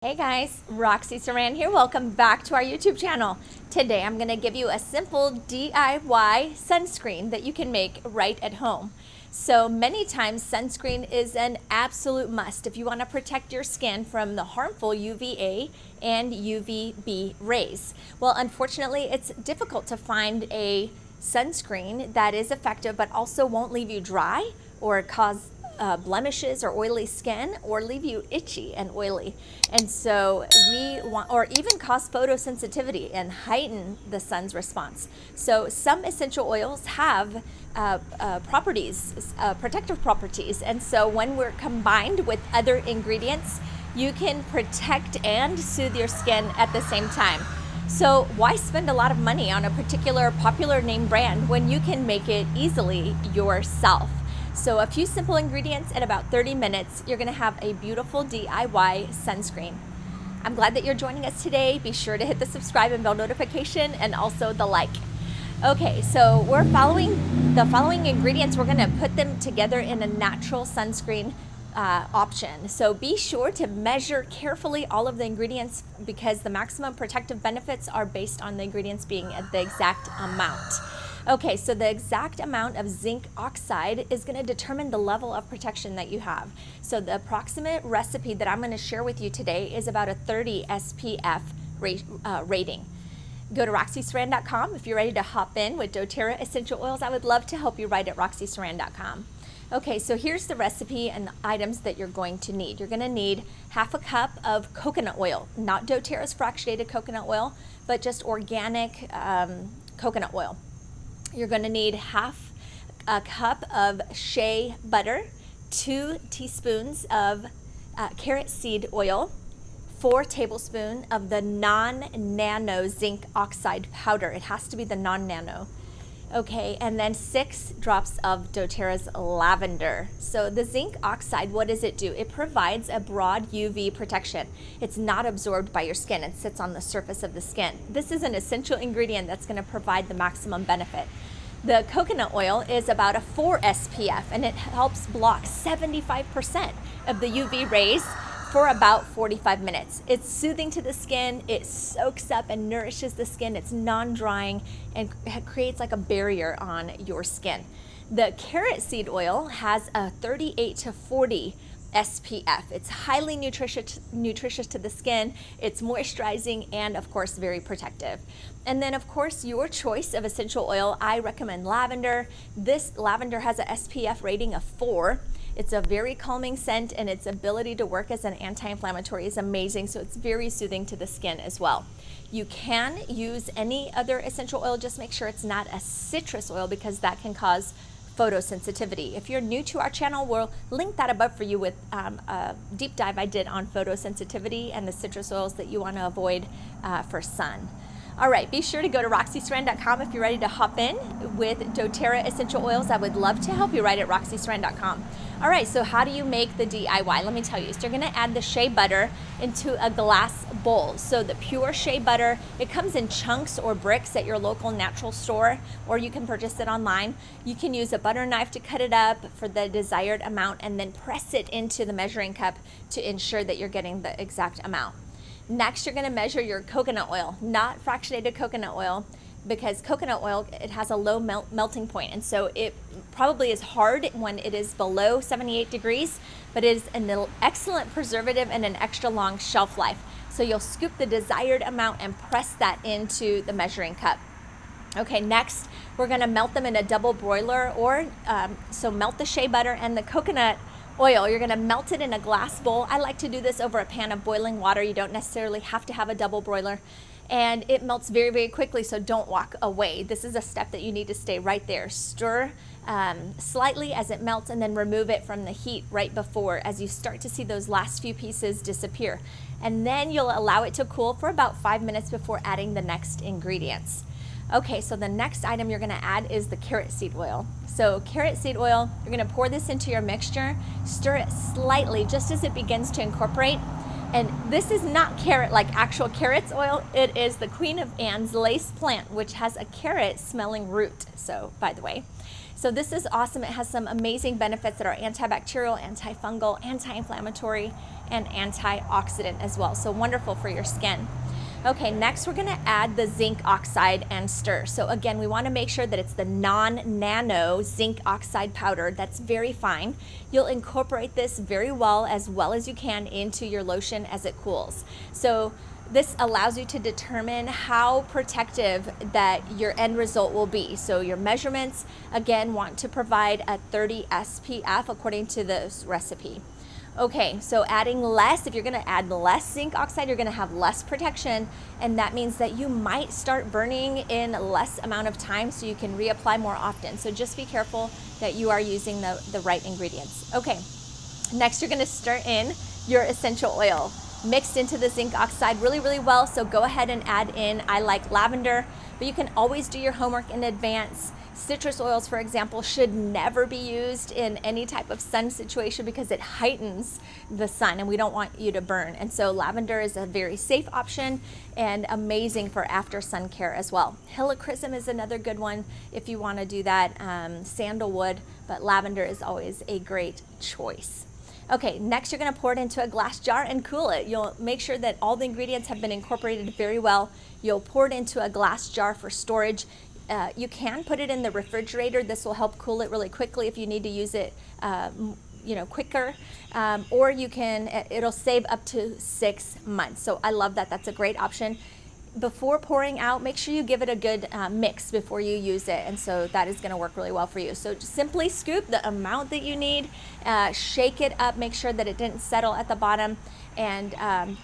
Hey guys, Roxy Saran here. Welcome back to our YouTube channel. Today I'm going to give you a simple DIY sunscreen that you can make right at home. So many times sunscreen is an absolute must if you want to protect your skin from the harmful UVA and UVB rays. Well, unfortunately, it's difficult to find a sunscreen that is effective but also won't leave you dry or cause blemishes or oily skin or leave you itchy and oily. And so we want, or even cause photosensitivity and heighten the sun's response. So some essential oils have protective properties. And so when we're combined with other ingredients, you can protect and soothe your skin at the same time. So why spend a lot of money on a particular popular name brand when you can make it easily yourself? So a few simple ingredients in about 30 minutes, you're gonna have a beautiful DIY sunscreen. I'm glad that you're joining us today. Be sure to hit the subscribe and bell notification and also the like. Okay, so we're following the following ingredients. We're gonna put them together in a natural sunscreen option. So be sure to measure carefully all of the ingredients because the maximum protective benefits are based on the ingredients being at the exact amount. Okay, so the exact amount of zinc oxide is going to determine the level of protection that you have. So the approximate recipe that I'm going to share with you today is about a 30 SPF rating. Go to roxysaran.com if you're ready to hop in with Doterra essential oils. I would love to help you right at roxysaran.com. Okay, so here's the recipe and the items that you're going to need. You're going to need half a cup of coconut oil, not Doterra's fractionated coconut oil, but just organic coconut oil. You're going to need half a cup of shea butter, 2 teaspoons of carrot seed oil, 4 tablespoons of the non-nano zinc oxide powder. It has to be the non-nano. Okay, and then 6 drops of Doterra's lavender. So the zinc oxide, what does it do? It provides a broad UV protection. It's not absorbed by your skin. It sits on the surface of the skin. This is an essential ingredient that's going to provide the maximum benefit. The coconut oil is about a 4 SPF and it helps block 75% of the UV rays for about 45 minutes. It's soothing to the skin, it soaks up and nourishes the skin, it's non-drying and creates like a barrier on your skin. The carrot seed oil has a 38 to 40 SPF. It's highly nutritious to the skin, it's moisturizing and of course very protective. And then of course your choice of essential oil, I recommend lavender. This lavender has a SPF rating of 4. It's a very calming scent and its ability to work as an anti-inflammatory is amazing, so it's very soothing to the skin as well. You can use any other essential oil, just make sure it's not a citrus oil because that can cause photosensitivity. If you're new to our channel, we'll link that above for you with a deep dive I did on photosensitivity and the citrus oils that you want to avoid for sun. All right, be sure to go to roxysaran.com if you're ready to hop in with doTERRA essential oils. I would love to help you right at roxysaran.com. All right, so how do you make the DIY? Let me tell you. So you're gonna add the shea butter into a glass bowl. So the pure shea butter, it comes in chunks or bricks at your local natural store, or you can purchase it online. You can use a butter knife to cut it up for the desired amount and then press it into the measuring cup to ensure that you're getting the exact amount. Next, you're gonna measure your coconut oil, not fractionated coconut oil, because coconut oil, it has a low melting point, and so it probably is hard when it is below 78 degrees, but it is an excellent preservative and an extra long shelf life. So you'll scoop the desired amount and press that into the measuring cup. Okay, next, we're gonna melt them in a double broiler, or so melt the shea butter and the coconut oil. You're gonna melt it in a glass bowl. I like to do this over a pan of boiling water. You don't necessarily have to have a double broiler. And it melts very, very quickly, so don't walk away. This is a step that you need to stay right there. Stir slightly as it melts and then remove it from the heat right before as you start to see those last few pieces disappear. And then you'll allow it to cool for about 5 minutes before adding the next ingredients. Okay, so the next item you're gonna add is the carrot seed oil. So carrot seed oil, you're gonna pour this into your mixture, stir it slightly just as it begins to incorporate. And this is not carrot like actual carrots oil, it is the Queen of Anne's lace plant, which has a carrot smelling root, so by the way. So this is awesome. It has some amazing benefits that are antibacterial, antifungal, anti-inflammatory, and antioxidant as well. So wonderful for your skin. Okay, next we're gonna add the zinc oxide and stir. So again, we wanna make sure that it's the non-nano zinc oxide powder that's very fine. You'll incorporate this very well as you can into your lotion as it cools. So this allows you to determine how protective that your end result will be. So your measurements, again, want to provide a 30 SPF according to this recipe. Okay, so adding less, if you're gonna add less zinc oxide, you're gonna have less protection, and that means that you might start burning in less amount of time so you can reapply more often. So just be careful that you are using the right ingredients. Okay, next you're gonna stir in your essential oil mixed into the zinc oxide really well. So go ahead and add in, I like lavender, but you can always do your homework in advance. Citrus oils, for example, should never be used in any type of sun situation because it heightens the sun and we don't want you to burn. And so lavender is a very safe option and amazing for after sun care as well. Helichrysum is another good one if you want to do that, sandalwood, but lavender is always a great choice. Okay, next you're gonna pour it into a glass jar and cool it. You'll make sure that all the ingredients have been incorporated very well. You'll pour it into a glass jar for storage. You can put it in the refrigerator. This will help cool it really quickly if you need to use it quicker. Or you can, it'll save up to 6 months. So I love that, that's a great option. Before pouring out, make sure you give it a good mix before you use it, and so that is going to work really well for you. So just simply scoop the amount that you need, shake it up, make sure that it didn't settle at the bottom, and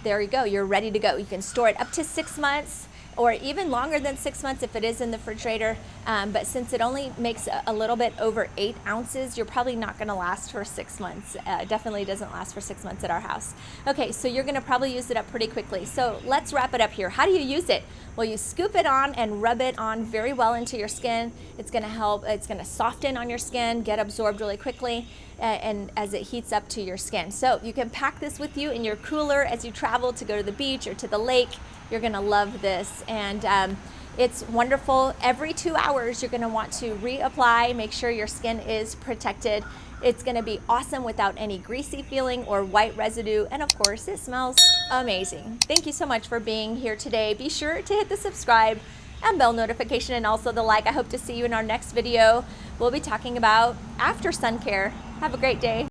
there you go, you're ready to go. You can store it up to 6 months or even longer than 6 months if it is in the refrigerator, but since it only makes a little bit over 8 ounces, you're probably not going to last for 6 months. Definitely doesn't last for 6 months at our house. Okay, so you're going to probably use it up pretty quickly. So let's wrap it up here. How do you use it? Well, you scoop it on and rub it on very well into your skin. It's going to help, it's going to soften on your skin, get absorbed really quickly, and as it heats up to your skin. So you can pack this with you in your cooler as you travel to go to the beach or to the lake. You're going to love this, and it's wonderful. Every 2 hours you're going to want to reapply, make sure your skin is protected. It's going to be awesome without any greasy feeling or white residue, and of course it smells amazing. Thank you so much for being here today. Be sure to hit the subscribe and bell notification and also the like. I hope to see you in our next video. We'll be talking about after sun care. Have a great day.